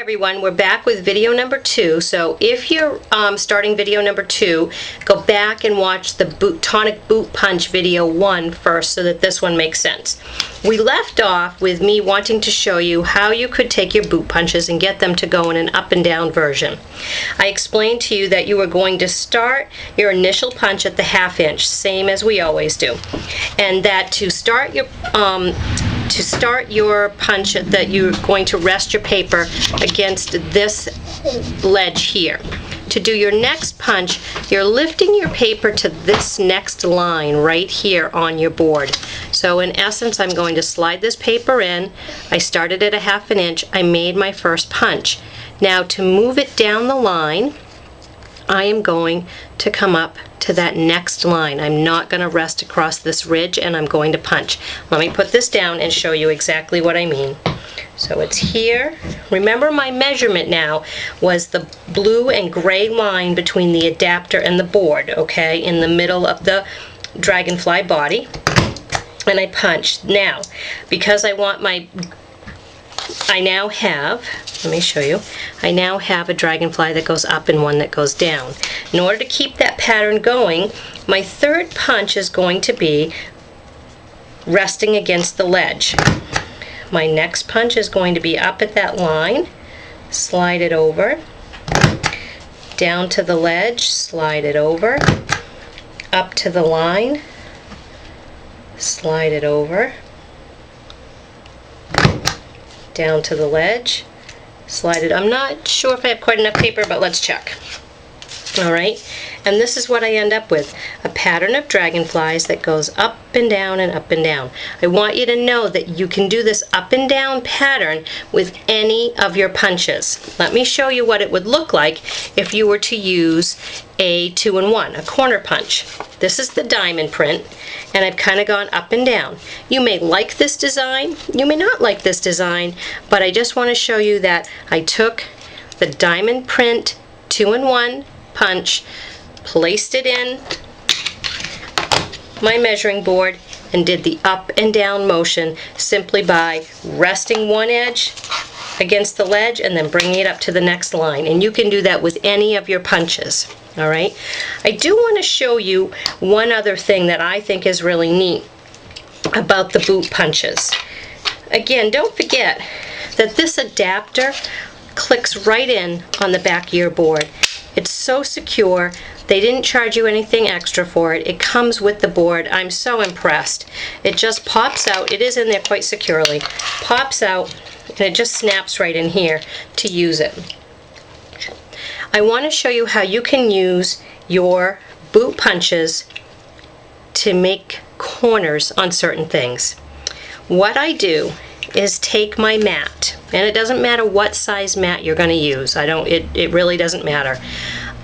Everyone, we're back with video number 2. So if you're starting video number 2, go back and watch the Tonic Boot Punch video 1 first so that this one makes sense. We left off with me wanting to show you how you could take your boot punches and get them to go in an up and down version. I explained to you that you were going to start your initial punch at the 1/2 inch, same as we always do, and that to start your punch, that you're going to rest your paper against this ledge here. To do your next punch, you're lifting your paper to this next line right here on your board. So in essence, I'm going to slide this paper in. I started at a 1/2 inch. I made my first punch. Now to move it down the line, I am going to come up to that next line. I'm not going to rest across this ridge, and I'm going to punch. Let me put this down and show you exactly what I mean. So it's here. Remember, my measurement now was the blue and gray line between the adapter and the board, okay, in the middle of the dragonfly body, and I punched. Now, because I now have, let me show you, I now have a dragonfly that goes up and one that goes down. In order to keep that pattern going, my third punch is going to be resting against the ledge. My next punch is going to be up at that line, slide it over, down to the ledge, slide it over, up to the line, slide it over, down to the ledge, slide it. I'm not sure if I have quite enough paper, but let's check. Alright, and this is what I end up with, a pattern of dragonflies that goes up and down and up and down. I want you to know that you can do this up and down pattern with any of your punches. Let me show you what it would look like if you were to use a 2-in-1, a corner punch. This is the diamond print, and I've kind of gone up and down. You may like this design, you may not like this design, but I just want to show you that I took the diamond print 2-in-1 punch, placed it in my measuring board, and did the up and down motion simply by resting one edge against the ledge and then bringing it up to the next line. And you can do that with any of your punches. Alright, I do want to show you one other thing that I think is really neat about the boot punches. Again, don't forget that this adapter clicks right in on the back of your board. It's so secure. They didn't charge you anything extra for it. It comes with the board. I'm so impressed. It just pops out. It is in there quite securely. Pops out, and it just snaps right in here to use it. I want to show you how you can use your boot punches to make corners on certain things. What I do is take my mat, and it doesn't matter what size mat you're going to use. It really doesn't matter.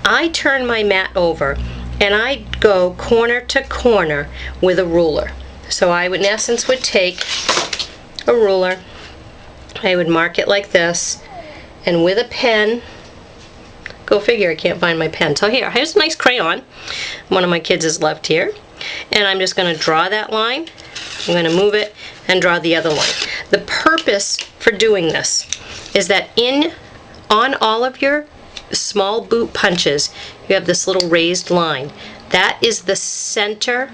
I turn my mat over and I go corner to corner with a ruler. So I would, in essence, would take a ruler, I would mark it like this, and with a pen, go figure, I can't find my pen. So here's a nice crayon. One of my kids has left here. And I'm just going to draw that line. I'm going to move it and draw the other line. The purpose for doing this is that on all of your small boot punches, you have this little raised line. That is the center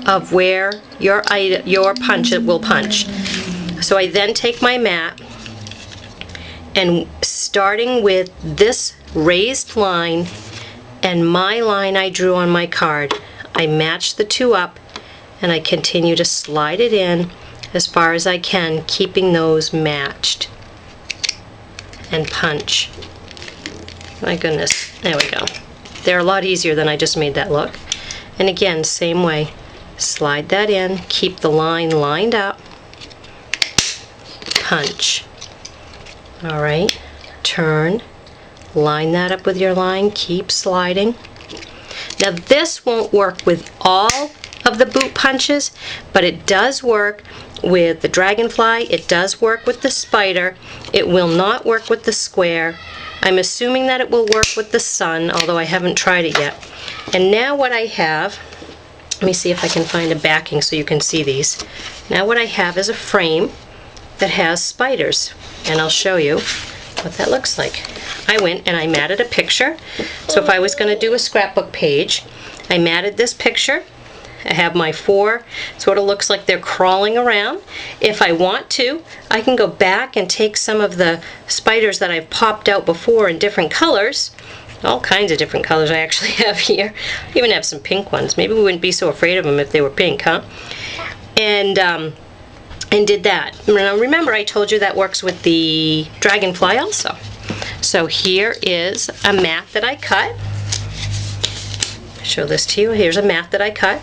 of where your punch will punch. So I then take my mat, and starting with this raised line and my line I drew on my card, I match the two up, and I continue to slide it in as far as I can, keeping those matched, and punch. My goodness, there we go. They're a lot easier than I just made that look. And again, same way, slide that in, keep the line lined up, punch. Alright, turn, line that up with your line, keep sliding. Now this won't work with all of the boot punches, but it does work with the dragonfly, it does work with the spider, it will not work with the square. I'm assuming that it will work with the sun, although I haven't tried it yet. And now what I have, let me see if I can find a backing so you can see these. Now what I have is a frame that has spiders, and I'll show you. what that looks like. I went and I matted a picture. So if I was going to do a scrapbook page, I matted this picture. I have my 4, sort of looks like they're crawling around. If I want to, I can go back and take some of the spiders that I've popped out before in different colors. All kinds of different colors I actually have here. I even have some pink ones. Maybe we wouldn't be so afraid of them if they were pink, huh? And did that. Now remember, I told you that works with the dragonfly also. So here is a mat that I cut. I'll show this to you. Here's a mat that I cut.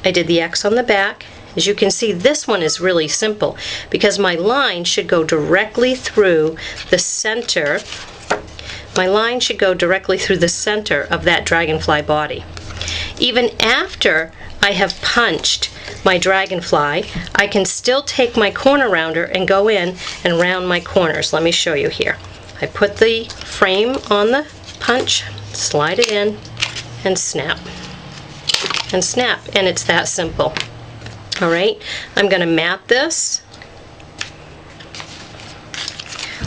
I did the X on the back. As you can see, this one is really simple because my line should go directly through the center. My line should go directly through the center of that dragonfly body. Even after I have punched my dragonfly, I can still take my corner rounder and go in and round my corners. Let me show you here. I put the frame on the punch, slide it in, and snap. And snap, and it's that simple. All right, I'm going to mat this.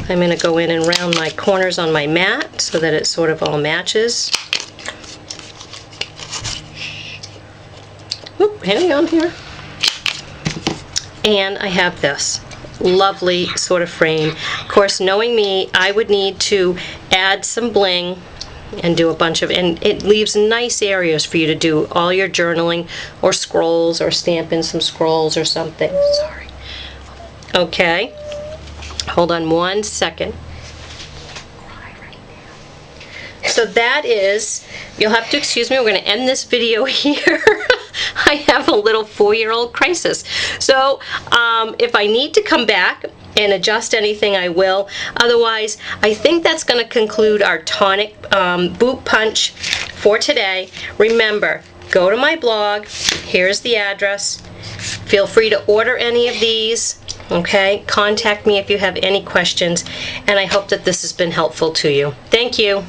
I'm going to go in and round my corners on my mat so that it sort of all matches. Oop, hang on here. And I have this lovely sort of frame. Of course, knowing me, I would need to add some bling and do a bunch of, and it leaves nice areas for you to do all your journaling or scrolls or stamp in some scrolls or something. Sorry. Okay. Hold on 1 second. So that is, you'll have to excuse me, we're going to end this video here. I have a little 4-year-old crisis. So if I need to come back and adjust anything, I will. Otherwise, I think that's going to conclude our Tonic Boot Punch for today. Remember, go to my blog. Here's the address. Feel free to order any of these. Okay, contact me if you have any questions, and I hope that this has been helpful to you. Thank you.